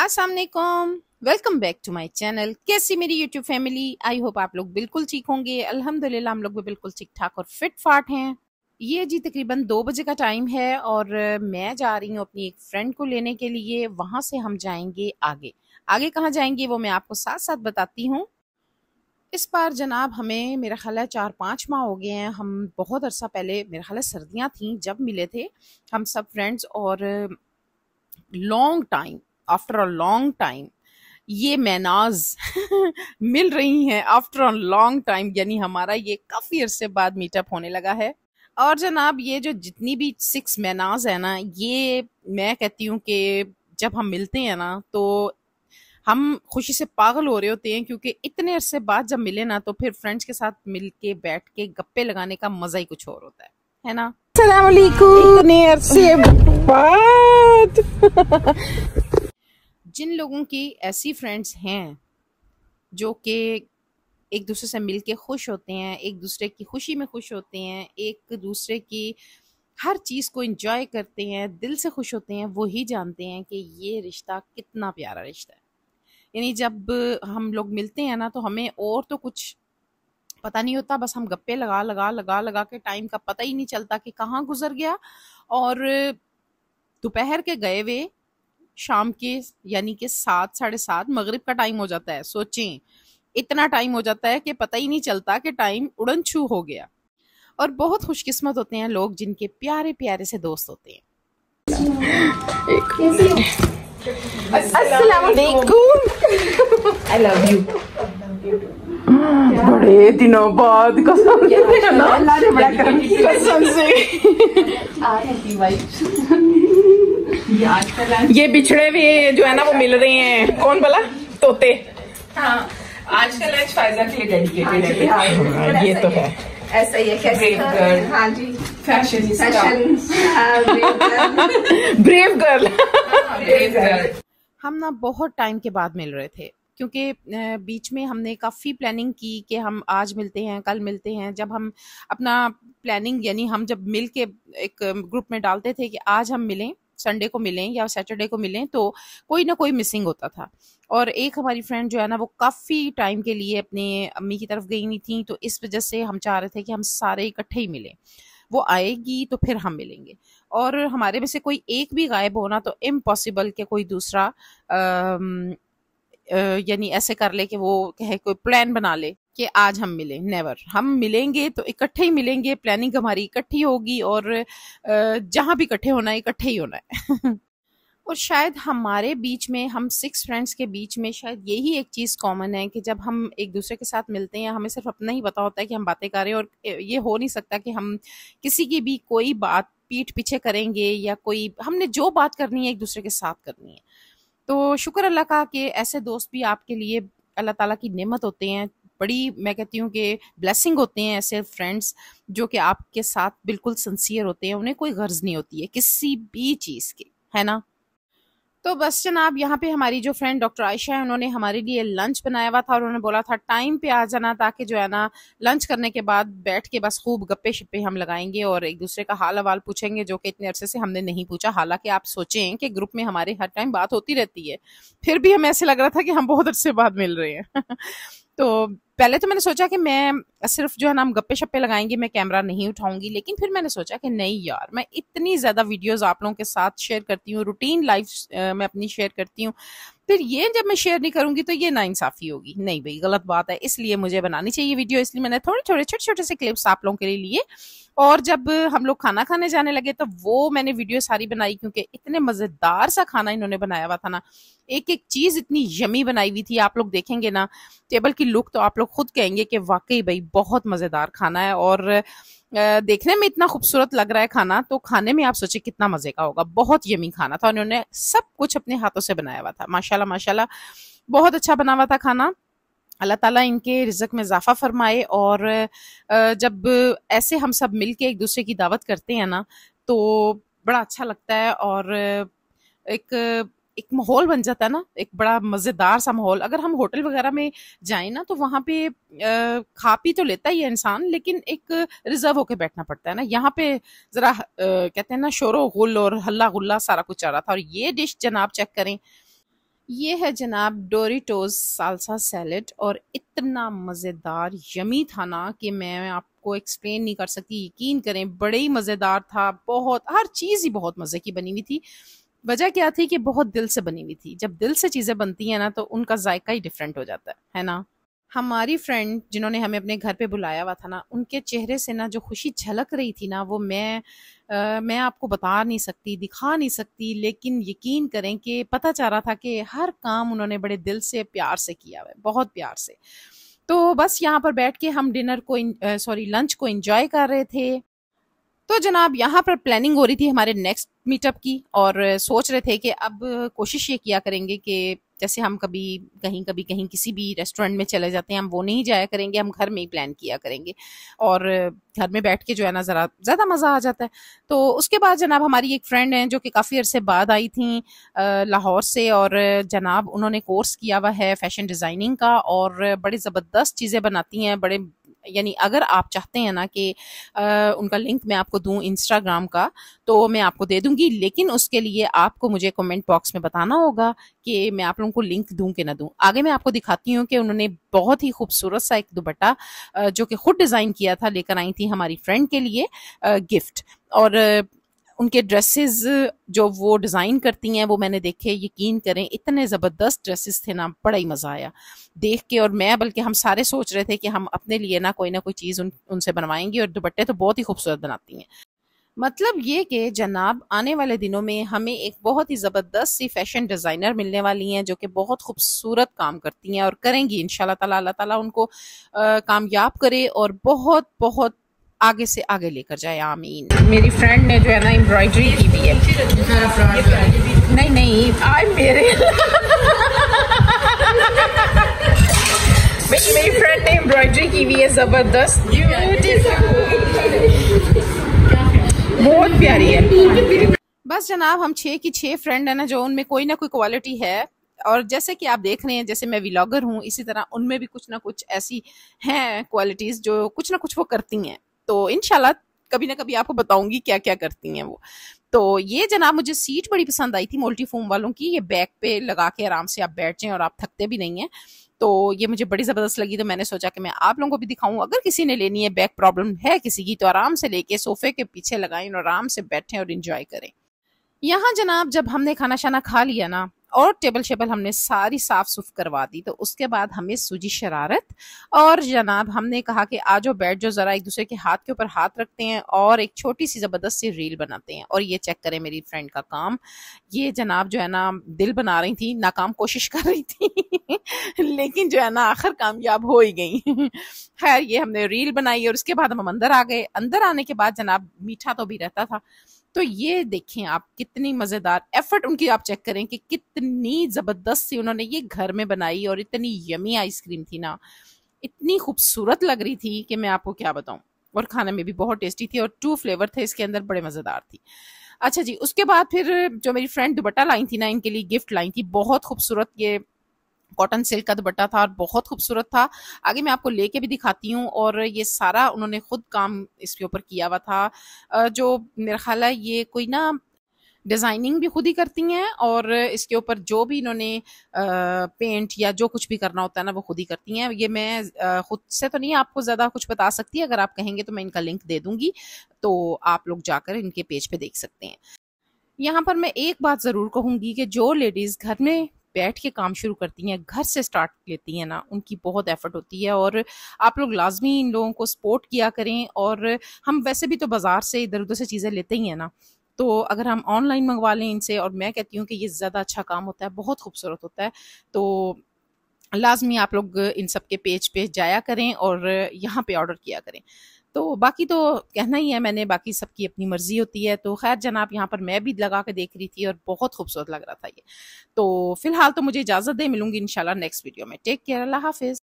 अस्सलाम वालेकुम, welcome back to my channel. कैसी मेरी यूट्यूब फैमिली? आई होप आप लोग बिल्कुल ठीक होंगे। अल्हम्दुलिल्लाह हम लोग भी बिल्कुल ठीक ठाक और फिट फाट हैं। ये जी तकरीबन 2 बजे का टाइम है और मैं जा रही हूँ अपनी एक फ्रेंड को लेने के लिए। वहां से हम जाएंगे आगे। आगे कहाँ जाएंगे वो मैं आपको साथ साथ बताती हूँ। इस बार जनाब हमें मेरा ख्याल है 4-5 माह हो गए हैं। हम बहुत अरसा पहले, मेरा ख्याल है सर्दियाँ थी जब मिले थे हम सब फ्रेंड्स, और long time, after a long time ये मैनाज मिल रही हैं आफ्टर अ लॉन्ग टाइम। यानी हमारा ये काफी अरसे बाद मीटअप होने लगा है। और जनाब ये जो जितनी भी 6 मैनाज है ना, ये मैं कहती हूँ कि जब हम मिलते हैं ना तो हम खुशी से पागल हो रहे होते हैं, क्योंकि इतने अरसे बाद जब मिले ना तो फिर फ्रेंड्स के साथ मिल के बैठ के गप्पे लगाने का मजा ही कुछ और होता है ना। अस्सलाम वालेकुम। इतने अरसे बाद जिन लोगों की ऐसी फ्रेंड्स हैं जो कि एक दूसरे से मिलके खुश होते हैं, एक दूसरे की खुशी में खुश होते हैं, एक दूसरे की हर चीज़ को एंजॉय करते हैं, दिल से खुश होते हैं, वो ही जानते हैं कि ये रिश्ता कितना प्यारा रिश्ता है। यानी जब हम लोग मिलते हैं ना तो हमें और तो कुछ पता नहीं होता, बस हम गप्पे लगा के टाइम का पता ही नहीं चलता कि कहाँ गुजर गया। और दोपहर के गए हुए शाम के यानी कि 7, 7:30 मगरिब का टाइम हो जाता है। सोचें, इतना टाइम हो जाता है कि पता ही नहीं चलता कि टाइम उड़न छू हो गया। और बहुत खुशकिस्मत होते हैं लोग जिनके प्यारे प्यारे से दोस्त होते हैं। अस्सलाम वालेकुम। I love you. बड़े दिनों बाद कसम से अल्लाह ने बड़ा करम किया। कसम से ये बिछड़े हुए जो है ना वो मिल रहे हैं। कौन बोला? तोते। हाँ, आज का लंच फायजा के लिए डेडिकेटेड है। ये तो है। ऐसा ही है। कैसे? हाँ जी, fashion brave girl. Brave girl. हम ना बहुत टाइम के बाद मिल रहे थे, क्योंकि बीच में हमने काफ़ी प्लानिंग की कि हम आज मिलते हैं, कल मिलते हैं। जब हम अपना प्लानिंग यानी हम जब मिल के एक ग्रुप में डालते थे कि आज हम मिलें, संडे को मिलें या सैटरडे को मिलें, तो कोई ना कोई मिसिंग होता था। और एक हमारी फ्रेंड जो है ना वो काफ़ी टाइम के लिए अपने अम्मी की तरफ गई नहीं थी, तो इस वजह से हम चाह रहे थे कि हम सारे इकट्ठे ही मिलें। वो आएगी तो फिर हम मिलेंगे। और हमारे में से कोई एक भी गायब होना तो इम्पॉसिबल कि कोई दूसरा यानी ऐसे कर ले कि वो कहे, कोई प्लान बना ले कि आज हम मिलें। नेवर। हम मिलेंगे तो इकट्ठे ही मिलेंगे, प्लानिंग हमारी इकट्ठी होगी और जहां भी इकट्ठे होना है इकट्ठे ही होना है। और शायद हमारे बीच में, हम 6 फ्रेंड्स के बीच में शायद यही एक चीज़ कॉमन है कि जब हम एक दूसरे के साथ मिलते हैं हमें सिर्फ अपना ही पता होता है कि हम बातें कर रहे हैं, और ये हो नहीं सकता कि हम किसी की भी कोई बात पीठ पीछे करेंगे, या कोई हमने जो बात करनी है एक दूसरे के साथ करनी है। तो शुक्र अल्लाह का कि ऐसे दोस्त भी आपके लिए अल्लाह ताला की नेमत होते हैं। बड़ी मैं कहती हूँ कि ब्लेसिंग होते हैं ऐसे फ्रेंड्स जो कि आपके साथ बिल्कुल सिंसियर होते हैं, उन्हें कोई गर्ज नहीं होती है किसी भी चीज़ की, है ना। तो बस जनाब यहाँ पे हमारी जो फ्रेंड डॉक्टर आयशा है, उन्होंने हमारे लिए लंच बनाया हुआ था और उन्होंने बोला था टाइम पे आ जाना, ताकि जो है ना लंच करने के बाद बैठ के बस खूब गप्पे शप्पे हम लगाएंगे और एक दूसरे का हाल अवाल पूछेंगे, जो कि इतने अरसे से हमने नहीं पूछा। हालांकि आप सोचें कि ग्रुप में हमारे हर टाइम बात होती रहती है, फिर भी हमें ऐसे लग रहा था कि हम बहुत अरसे बाद मिल रहे हैं। तो पहले तो मैंने सोचा कि मैं सिर्फ जो है ना हम गप्पे शप्पे लगाएंगे, मैं कैमरा नहीं उठाऊंगी, लेकिन फिर मैंने सोचा कि नहीं यार, मैं इतनी ज़्यादा वीडियोस आप लोगों के साथ शेयर करती हूँ, रूटीन लाइफ मैं अपनी शेयर करती हूँ, फिर ये जब मैं शेयर नहीं करूंगी तो ये नाइंसाफी होगी। नहीं भाई, गलत बात है, इसलिए मुझे बनानी चाहिए वीडियो। इसलिए मैंने थोड़े थोड़े छोटे छोटे से क्लिप्स आप लोगों के लिए लिए। और जब हम लोग खाना खाने जाने लगे तो वो मैंने वीडियो सारी बनाई, क्योंकि इतने मज़ेदार सा खाना इन्होंने बनाया हुआ था ना, एक एक चीज़ इतनी यमी बनाई हुई थी। आप लोग देखेंगे ना टेबल की लुक तो आप लोग खुद कहेंगे कि वाकई भाई बहुत मज़ेदार खाना है, और देखने में इतना खूबसूरत लग रहा है खाना, तो खाने में आप सोचे कितना मज़े का होगा। बहुत यमी खाना था, उन्होंने सब कुछ अपने हाथों से बनाया हुआ था। माशाल्लाह माशाल्लाह, बहुत अच्छा बना हुआ था खाना। अल्लाह ताला इनके रिज़्क़ में इज़ाफ़ा फ़रमाए। और जब ऐसे हम सब मिल के एक दूसरे की दावत करते हैं ना तो बड़ा अच्छा लगता है, और एक एक माहौल बन जाता है ना, एक बड़ा मज़ेदार सा माहौल। अगर हम होटल वगैरह में जाएं ना तो वहाँ पे खा पी तो लेता ही है इंसान, लेकिन एक रिजर्व होके बैठना पड़ता है ना। यहाँ पे ज़रा कहते हैं ना शोरो गुल और हल्ला गुल्ला सारा कुछ आ रहा था। और ये डिश जनाब चेक करें, ये है जनाब डोरिटोज साल्सा सैलेड, और इतना मज़ेदार यमी था ना कि मैं आपको एक्सप्लेन नहीं कर सकती। यकीन करें बड़े ही मज़ेदार था, बहुत हर चीज़ ही बहुत मज़े की बनी हुई थी। वजह क्या थी कि बहुत दिल से बनी हुई थी। जब दिल से चीज़ें बनती हैं ना तो उनका जायका ही डिफरेंट हो जाता है ना। हमारी फ्रेंड जिन्होंने हमें अपने घर पे बुलाया हुआ था ना, उनके चेहरे से ना जो खुशी झलक रही थी ना, वो मैं आपको बता नहीं सकती, दिखा नहीं सकती, लेकिन यकीन करें कि पता चल रहा था कि हर काम उन्होंने बड़े दिल से प्यार से किया हुआ है, बहुत प्यार से। तो बस यहाँ पर बैठ के हम डिनर को सॉरी लंच को एंजॉय कर रहे थे। तो जनाब यहाँ पर प्लानिंग हो रही थी हमारे नेक्स्ट मीटअप की, और सोच रहे थे कि अब कोशिश ये किया करेंगे कि जैसे हम कभी कहीं किसी भी रेस्टोरेंट में चले जाते हैं, हम वो नहीं जाया करेंगे, हम घर में ही प्लान किया करेंगे, और घर में बैठ के जो है ना ज़रा ज़्यादा मज़ा आ जाता है। तो उसके बाद जनाब हमारी एक फ्रेंड है जो कि काफ़ी अरसे बाद आई थी लाहौर से, और जनाब उन्होंने कोर्स किया हुआ है फैशन डिज़ाइनिंग का, और बड़ी ज़बरदस्त चीज़ें बनाती हैं, बड़े यानी अगर आप चाहते हैं ना कि उनका लिंक मैं आपको दूं इंस्टाग्राम का, तो मैं आपको दे दूंगी, लेकिन उसके लिए आपको मुझे कमेंट बॉक्स में बताना होगा कि मैं आप लोगों को लिंक दूं कि ना दूं। आगे मैं आपको दिखाती हूँ कि उन्होंने बहुत ही खूबसूरत सा एक दुपट्टा जो कि खुद डिज़ाइन किया था लेकर आई थी हमारी फ्रेंड के लिए गिफ्ट, और उनके ड्रेसेस जो वो डिज़ाइन करती हैं वो मैंने देखे, यकीन करें इतने ज़बरदस्त ड्रेसेस थे ना, बड़ा ही मज़ा आया देख के। और मैं बल्कि हम सारे सोच रहे थे कि हम अपने लिए ना कोई चीज़ उनसे बनवाएंगे, और दुपट्टे तो बहुत ही खूबसूरत बनाती हैं। मतलब ये कि जनाब आने वाले दिनों में हमें एक बहुत ही ज़बरदस्त सी फैशन डिज़ाइनर मिलने वाली हैं जो कि बहुत खूबसूरत काम करती हैं और करेंगी इंशाल्लाह ताला। अल्लाह ताला उनको कामयाब करे और बहुत बहुत आगे से आगे लेकर जाए, आमीन। मेरी फ्रेंड ने जो है ना एम्ब्रॉयडरी की भी है। नहीं नहीं आज मेरे मेरी फ्रेंड ने एम्ब्रॉयडरी की भी है, जबरदस्त, बहुत प्यारी है। बस जनाब हम 6 की 6 फ्रेंड है ना जो उनमें कोई ना कोई क्वालिटी है, और जैसे कि आप देख रहे हैं, जैसे मैं व्लॉगर हूँ, इसी तरह उनमें भी कुछ ना कुछ ऐसी हैं क्वालिटीज जो कुछ ना कुछ वो करती हैं। तो इंशाल्लाह कभी ना कभी आपको बताऊंगी क्या क्या करती हैं वो। तो ये जनाब मुझे सीट बड़ी पसंद आई थी मोल्टी फोम वालों की, ये बैक पे लगा के आराम से आप बैठ जाएं और आप थकते भी नहीं हैं। तो ये मुझे बड़ी ज़बरदस्त लगी, तो मैंने सोचा कि मैं आप लोगों को भी दिखाऊं। अगर किसी ने लेनी है, बैक प्रॉब्लम है किसी की, तो आराम से लेके सोफे के पीछे लगाएं और आराम से बैठें और इंजॉय करें। यहाँ जनाब जब हमने खाना शाना खा लिया ना और टेबल शेबल हमने सारी साफ सुफ करवा दी, तो उसके बाद हमें सूझी शरारत, और जनाब हमने कहा कि आजो बैठ जो जरा एक दूसरे के हाथ के ऊपर हाथ रखते हैं और एक छोटी सी जबरदस्त सी रील बनाते हैं। और ये चेक करें मेरी फ्रेंड का काम, ये जनाब जो है ना दिल बना रही थी, नाकाम कोशिश कर रही थी लेकिन जो है ना आखिर कामयाब हो ही गई खैर ये हमने रील बनाई और उसके बाद हम अंदर आ गए। अंदर आने के बाद जनाब मीठा तो भी रहता था, तो ये देखें आप कितनी मजेदार एफर्ट उनकी आप चेक करें कि कितनी जबरदस्त सी उन्होंने ये घर में बनाई, और इतनी यमी आइसक्रीम थी ना, इतनी खूबसूरत लग रही थी कि मैं आपको क्या बताऊं। और खाने में भी बहुत टेस्टी थी और 2 फ्लेवर थे इसके अंदर, बड़े मजेदार थी। अच्छा जी, उसके बाद फिर जो मेरी फ्रेंड दुपट्टा लाई थी ना, इनके लिए गिफ्ट लाई थी, बहुत खूबसूरत ये कॉटन सिल्क का दुपट्टा था और बहुत खूबसूरत था। आगे मैं आपको लेके भी दिखाती हूँ। और ये सारा उन्होंने खुद काम इसके ऊपर किया हुआ था, जो मेरा ख्याल है ये कोई ना डिजाइनिंग भी खुद ही करती हैं, और इसके ऊपर जो भी इन्होंने पेंट या जो कुछ भी करना होता है ना वो खुद ही करती हैं। ये मैं खुद से तो नहीं आपको ज्यादा कुछ बता सकती, अगर आप कहेंगे तो मैं इनका लिंक दे दूंगी, तो आप लोग जाकर इनके पेज पे देख सकते हैं। यहाँ पर मैं एक बात जरूर कहूंगी कि जो लेडीज घर में बैठ के काम शुरू करती हैं, घर से स्टार्ट लेती हैं ना, उनकी बहुत एफर्ट होती है, और आप लोग लाजमी इन लोगों को सपोर्ट किया करें। और हम वैसे भी तो बाजार से इधर उधर से चीजें लेते ही हैं ना, तो अगर हम ऑनलाइन मंगवा लें इनसे, और मैं कहती हूँ कि ये ज्यादा अच्छा काम होता है, बहुत खूबसूरत होता है, तो लाजमी आप लोग इन सब के पेज पे जाया करें और यहाँ पे ऑर्डर किया करें। तो बाकी तो कहना ही है मैंने, बाकी सबकी अपनी मर्जी होती है। तो खैर जनाब यहाँ पर मैं भी लगा के देख रही थी और बहुत खूबसूरत लग रहा था ये। तो फिलहाल तो मुझे इजाजत दे, मिलूंगी इंशाल्लाह नेक्स्ट वीडियो में। टेक केयर, अल्लाह हाफिज।